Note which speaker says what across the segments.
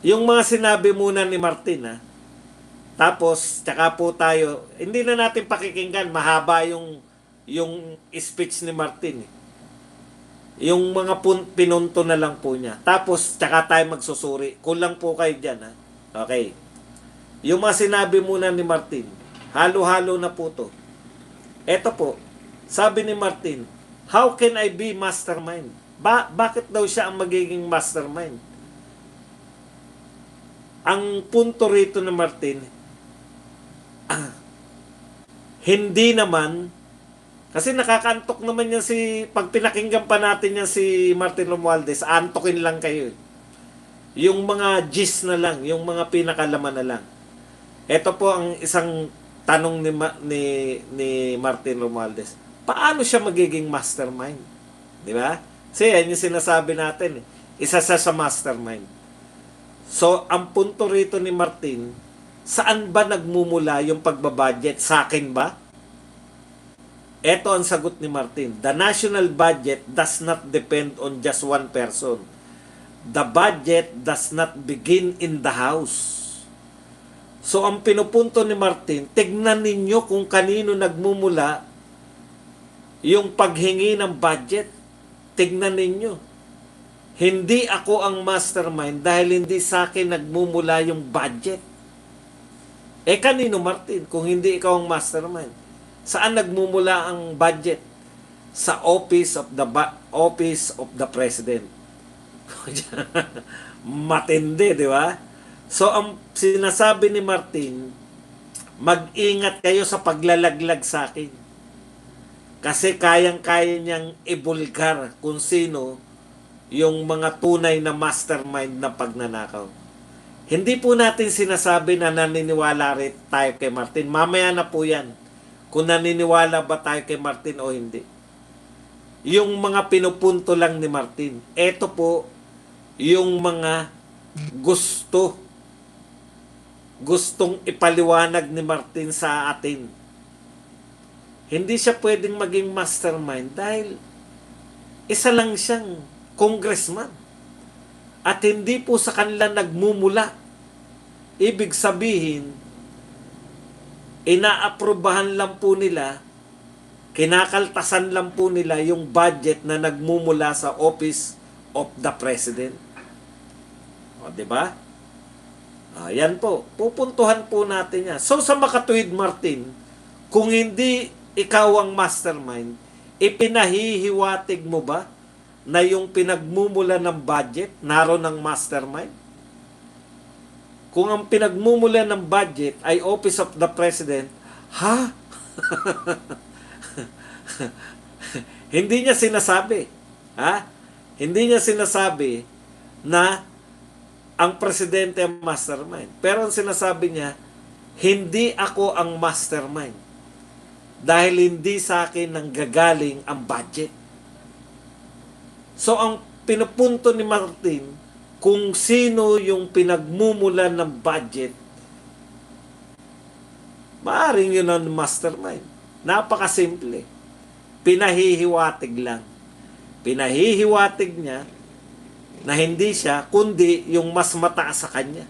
Speaker 1: Yung mga sinabi muna ni Martin, ha? Tapos, tsaka po tayo, hindi na natin pakikinggan, mahaba yung speech ni Martin. Yung mga pinunto na lang po niya. Tapos, tsaka tayo magsusuri. Kulang po kayo dyan, ha? Okay. Yung mga sinabi muna ni Martin, halo-halo na po to. Eto po, sabi ni Martin, how can I be mastermind? Bakit daw siya ang magiging mastermind? Ang punto rito ni Martin, hindi naman, kasi nakakantok naman yan pag pinakinggan pa natin yan si Martin Romualdez, antokin lang kayo. Yung mga gist na lang, yung mga pinakalaman na lang. Ito po ang isang tanong ni Martin Romualdez. Paano siya magiging mastermind? Di ba? Kasi yan yung sinasabi natin. Isa sa mastermind. So, ang punto rito ni Martin, saan ba nagmumula yung pagbabudget? Sa akin ba? Ito ang sagot ni Martin. The national budget does not depend on just one person. The budget does not begin in the house. So, ang pinupunto ni Martin, tignan ninyo kung kanino nagmumula yung paghingi ng budget. Tignan ninyo. Hindi ako ang mastermind dahil hindi sa akin nagmumula yung budget. Kanino, Martin, kung hindi ikaw ang mastermind? Saan nagmumula ang budget? Sa office of the president. Matindi, di ba? So, ang sinasabi ni Martin, mag-ingat kayo sa paglalaglag sa akin. Kasi kayang-kaya niyang ibulgar kung sino yung mga tunay na mastermind na pagnanakaw. Hindi po natin sinasabi na naniniwala rin tayo kay Martin. Mamaya na po yan. Kung naniniwala ba tayo kay Martin o hindi. Yung mga pinupunto lang ni Martin. Ito po yung mga gustong ipaliwanag ni Martin sa atin. Hindi siya pwedeng maging mastermind dahil isa lang siyang congressman. At hindi po sa kanila nagmumula. Ibig sabihin, inaaprobahan lang po nila, kinakaltasan lang po nila yung budget na nagmumula sa Office of the President. O, diba? Yan po. Pupuntuhan po natin yan. So, sa makatuwid, Martin, kung hindi ikaw ang mastermind, ipinahihiwatig mo ba na yung pinagmumula ng budget, naroon ng mastermind? Kung ang pinagmumula ng budget ay Office of the President, ha? Hindi niya sinasabi. Ha? Hindi niya sinasabi na ang presidente ang mastermind. Pero ang sinasabi niya, hindi ako ang mastermind. Dahil hindi sa akin nanggagaling ang budget. So, ang pinupunto ni Martin, kung sino yung pinagmumula ng budget, maaaring yun ang mastermind. Napakasimple. Pinahihiwatig lang. Pinahihiwatig niya na hindi siya, kundi yung mas mataas sa kanya.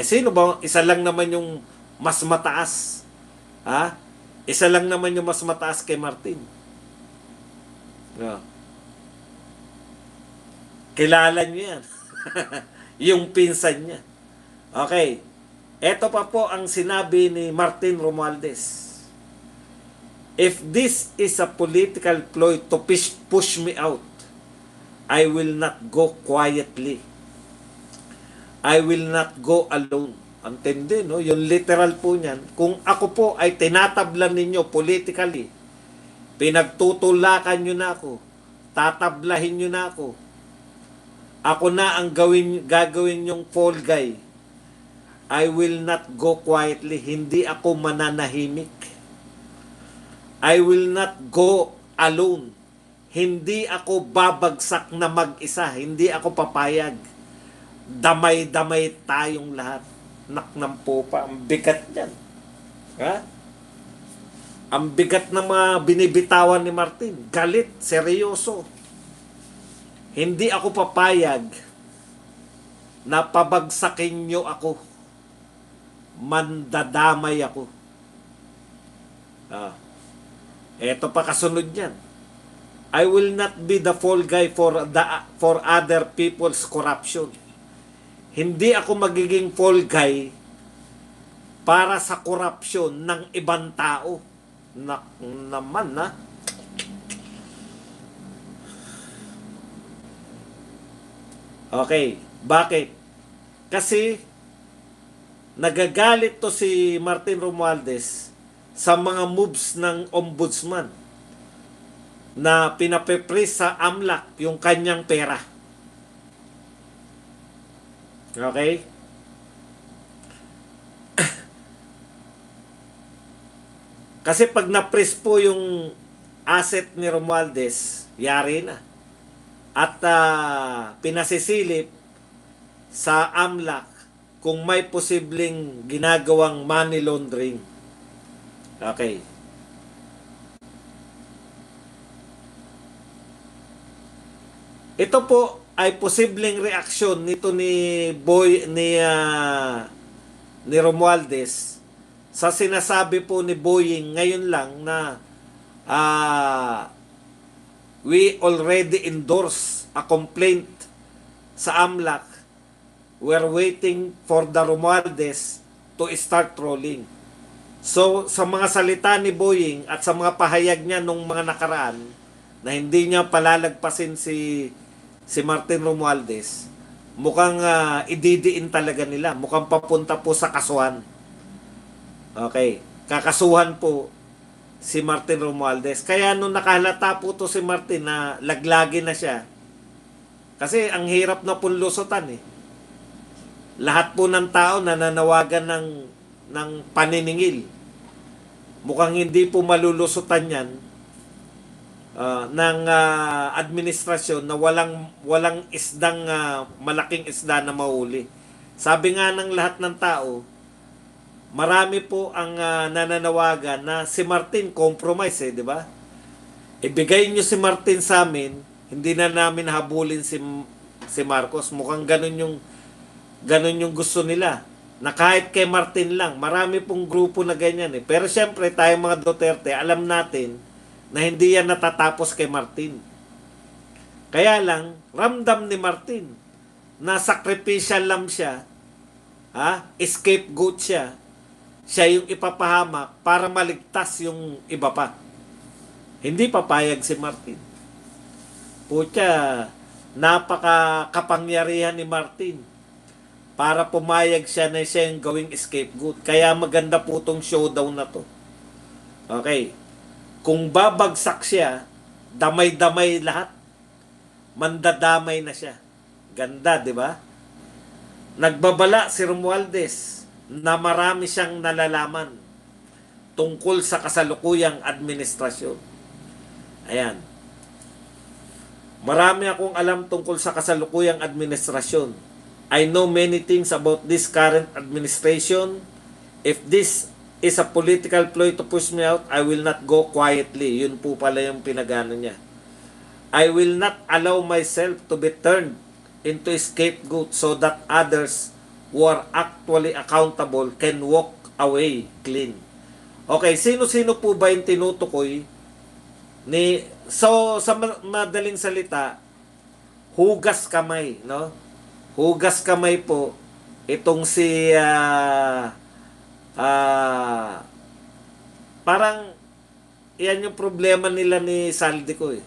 Speaker 1: Sino ba? Isa lang naman yung mas mataas. Ha? Isa lang naman yung mas mataas kay Martin. No. Kilala niyo yan. Yung pinsan niya. Okay. Ito pa po ang sinabi ni Martin Romualdez. If this is a political ploy to push me out, I will not go quietly. I will not go alone. Antindi, no? Yung literal po niyan. Kung ako po ay tinatablan ninyo politically, pinagtutulakan nyo na ako, tatablahin nyo na ako na ang gagawin yung fall guy, I will not go quietly. Hindi ako mananahimik. I will not go alone. Hindi ako babagsak na mag-isa. Hindi ako papayag. Damay-damay tayong lahat. Naknam po pa. Ang bigat yan. Ha? Ang bigat ng mga binibitawan ni Martin. Galit, seryoso. Hindi ako papayag na pabagsakin nyo ako. Mandadamay ako. Eto pa kasunod yan. I will not be the fall guy for other people's corruption. Hindi ako magiging fall guy para sa korupsyon ng ibang tao. Naman na. Okay, bakit? Kasi nagagalit to si Martin Romualdez sa mga moves ng ombudsman na pinapepres sa AMLAC yung kanyang pera. Okay? Kasi pag na-press po yung asset ni Romualdez, yari na. At pinasisilip sa AMLAC kung may posibleng ginagawang money laundering. Okay. Ito po ay posibleng reaksyon nito ni Romualdez sa sinasabi po ni Boying ngayon lang na we already endorse a complaint sa AMLAC. We're waiting for the Romualdez to start trolling. So, sa mga salita ni Boying at sa mga pahayag niya nung mga nakaraan na hindi niya palalagpasin si Martin Romualdez, mukhang ididiin talaga nila. Mukhang papunta po sa kasuhan. Okay. Kakasuhan po si Martin Romualdez. Kaya nung nakahalata po to si Martin na laglagi na siya, kasi ang hirap na punlusutan eh. Lahat po ng tao nananawagan ng paniningil. Mukhang hindi po malulusutan yan ng administrasyon na walang isdang malaking isda na mahuli. Sabi nga ng lahat ng tao, marami po ang nananawagan na si Martin compromise di ba? Ibigay niyo si Martin sa amin, hindi na namin habulin si Marcos. Mukhang ganun yung gusto nila. Na kahit kay Martin lang, marami pong grupo na ganyan eh. Pero syempre, tayo mga Duterte, alam natin na hindi yan natatapos kay Martin. Kaya lang, ramdam ni Martin na sacrificial lamb siya, scapegoat siya yung ipapahamak para maligtas yung iba pa. Hindi papayag si Martin. Putya, napaka-kapangyarihan ni Martin para pumayag siya na siya yung gawing scapegoat. Kaya maganda po tong showdown na to. Okay. Kung babagsak siya, damay-damay lahat. Mandadamay na siya. Ganda, di ba? Nagbabala si Romualdez na marami siyang nalalaman tungkol sa kasalukuyang administrasyon. Ayan. Marami akong alam tungkol sa kasalukuyang administrasyon. I know many things about this current administration. If this is a political ploy to push me out, I will not go quietly. Yun po pala yung pinagano niya. I will not allow myself to be turned into a scapegoat so that others who are actually accountable can walk away clean. Okay, sino-sino po ba yung tinutukoy so sa madaling salita, hugas kamay, no? Hugas kamay po itong si parang yan yung problema nila ni Saldico eh.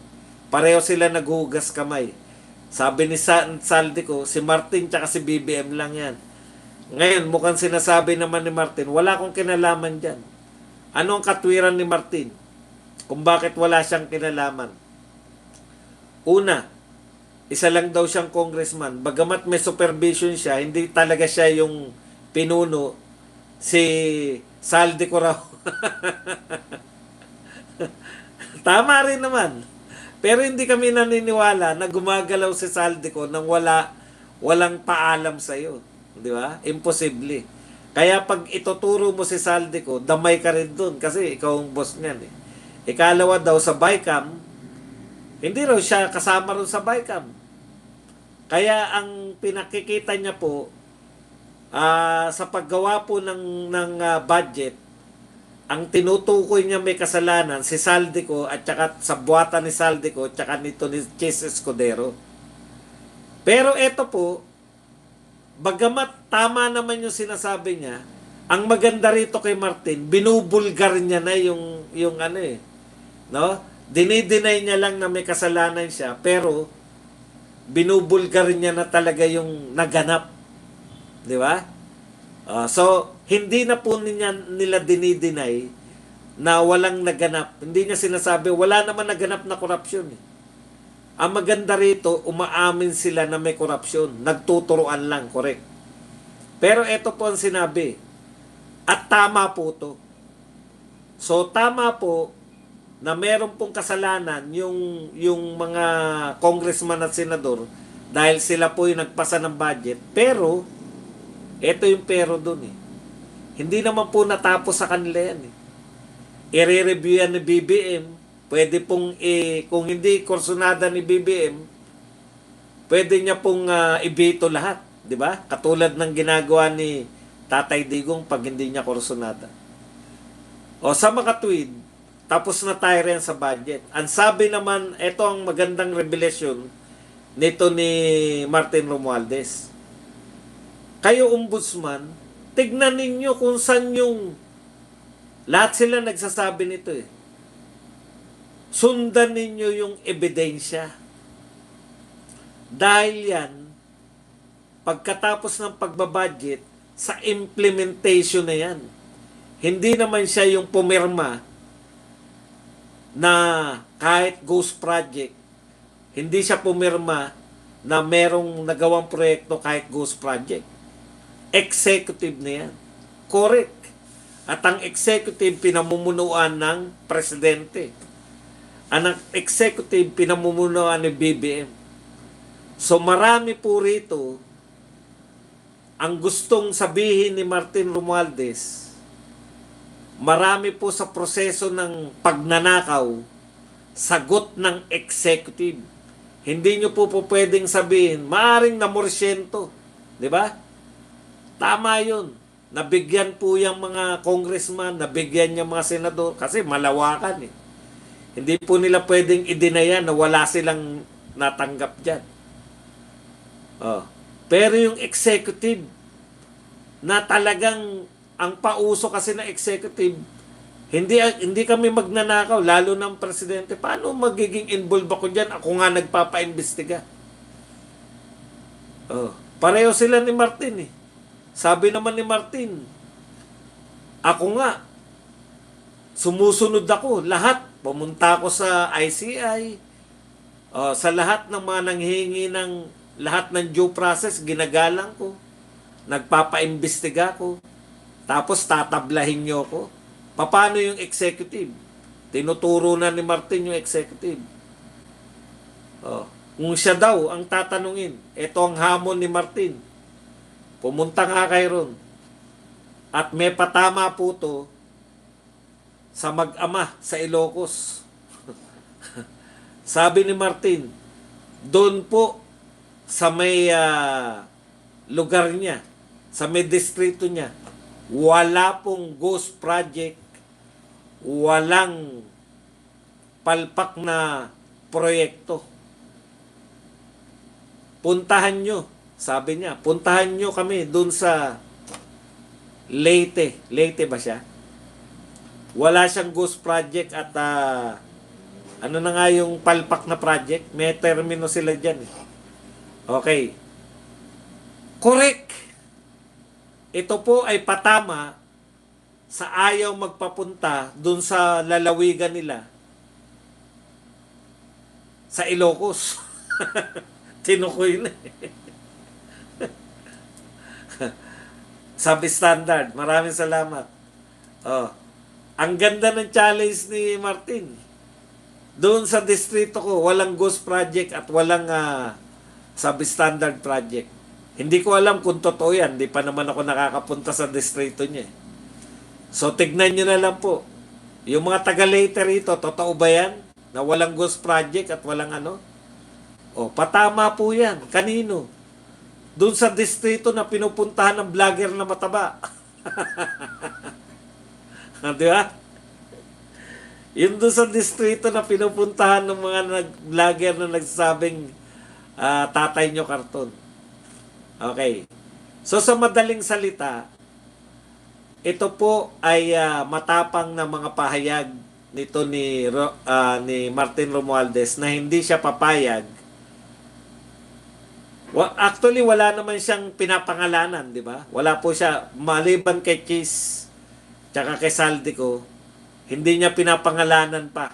Speaker 1: Pareho sila naghugas kamay. Sabi ni Saldico, si Martin tsaka si BBM lang yan. Ngayon, mukhang sinasabi naman ni Martin, wala akong kinalaman dyan. Ano ang katwiran ni Martin? Kung bakit wala siyang kinalaman? Una, isa lang daw siyang congressman. Bagamat may supervision siya, hindi talaga siya yung pinuno. Si Saldico raw. Tama rin naman. Pero hindi kami naniniwala na gumagalaw si Saldico nang walang paalam sa iyo, di ba? Imposible. Kaya pag ituturo mo si Saldico, damay ka rin doon kasi ikaw ang boss niyan eh. Ikalawa daw sa BICAM, hindi raw siya kasama rin sa BICAM. Kaya ang pinakikita niya po sa paggawa po ng budget, ang tinutukoy niya may kasalanan si Saldico at saka sa buwatan ni Saldico at saka nito ni Chis Escudero. Pero eto po, bagamat tama naman yung sinasabi niya, ang maganda rito kay Martin, binubulgar niya na yung ano no? Dinideny niya lang na may kasalanan siya, pero binubulgar niya na talaga yung naganap. Di ba? So, hindi na po nila dinideny na walang naganap. Hindi niya sinasabi, wala naman naganap na korupsyon. Ang maganda rito, umaamin sila na may korupsyon. Nagtuturuan lang, correct. Pero ito po ang sinabi. At tama po to. So, tama po na meron pong kasalanan yung mga congressman at senador dahil sila po yung nagpasa ng budget. Pero, ito yung pero dun Hindi naman po natapos sa kanila yan I-review yan ni BBM. Pwede pong, kung hindi kursunada ni BBM, pwede niya pong ibito lahat. Di ba? Katulad ng ginagawa ni Tatay Digong pag hindi niya kursunada. O sa makatwid, tapos na tayo rin sa budget. Ang sabi naman, ito ang magandang revelation nito ni Martin Romualdez. Kayo, ombudsman, tignan ninyo kung saan yung lahat sila nagsasabi nito Sundan ninyo yung ebidensya. Dahil yan, pagkatapos ng pagbabudget, sa implementation na yan. Hindi naman siya yung pumirma na kahit ghost project, hindi siya pumirma na merong nagawang proyekto kahit ghost project. Executive na yan. Correct. At ang executive pinamumunuan ng presidente. Ang executive pinamumunuan ni BBM. So marami po rito ang gustong sabihin ni Martin Romualdez. Marami po sa proseso ng pagnanakaw, sagot ng executive. Hindi nyo po pwedeng sabihin, maaring namorsyento. Di ba? Tama yun. Nabigyan po yung mga congressman, nabigyan yung mga senador, kasi malawakan Hindi po nila pwedeng i-deny na wala silang natanggap dyan. Pero yung executive, na talagang ang pauso kasi na executive, hindi kami magnanakaw, lalo ng presidente. Paano magiging involved ako dyan? Ako nga nagpapa-imbestiga. Pareho sila ni Martin Sabi naman ni Martin, ako nga, sumusunod ako. Lahat, pumunta ako sa ICI, sa lahat ng mga nanghihingi ng lahat ng due process, ginagalang ko. Nagpapa-imbestiga ko. Tapos tatablahin nyo ko. Paano yung executive? Tinuturo na ni Martin yung executive. Kung siya daw ang tatanungin, ito ang hamon ni Martin. Pumunta nga kayo ron. At may patama po to sa mag-ama sa Ilocos. Sabi ni Martin, doon po sa may lugar niya, sa may distrito niya, wala pong ghost project, walang palpak na proyekto. Puntahan nyo, sabi niya, puntahan nyo kami dun sa Leyte. Leyte ba siya? Wala siyang ghost project at ano na nga yung palpak na project? May termino sila dyan. Okay. Correct. Ito po ay patama sa ayaw magpapunta dun sa lalawigan nila sa Ilocos. Tinukoy na Sabi standard. Maraming salamat. Ang ganda ng challenge ni Martin. Doon sa distrito ko, walang ghost project at walang substandard project. Hindi ko alam kung totoo yan. Hindi pa naman ako nakakapunta sa distrito niya. So, tignan nyo na lang po. Yung mga taga Leyte rito, totoo ba yan? Na walang ghost project at walang ano? O, patama po yan. Kanino? Doon sa distrito na pinupuntahan ng vlogger na mataba. Di ba? Yung doon sa distrito na pinupuntahan ng mga vlogger na nagsasabing tatay nyo karton. Okay. So sa madaling salita, ito po ay matapang na mga pahayag nito ni Martin Romualdez na hindi siya papayag. Actually, wala naman siyang pinapangalanan, di ba? Wala po siya, maliban kay Kiss tsaka kay Saldico, hindi niya pinapangalanan pa.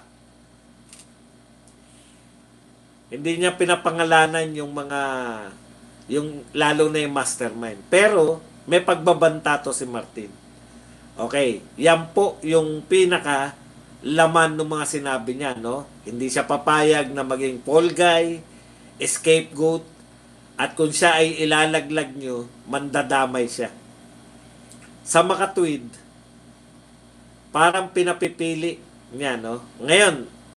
Speaker 1: Hindi niya pinapangalanan yung lalo na yung mastermind. Pero, may pagbabanta to si Martin. Okay, yan po yung pinaka laman ng mga sinabi niya, no? Hindi siya papayag na maging fall guy, scapegoat, at kung siya ay ilalaglag nyo, mandadamay siya. Sa makatwid, parang pinapipili niya, no? Ngayon,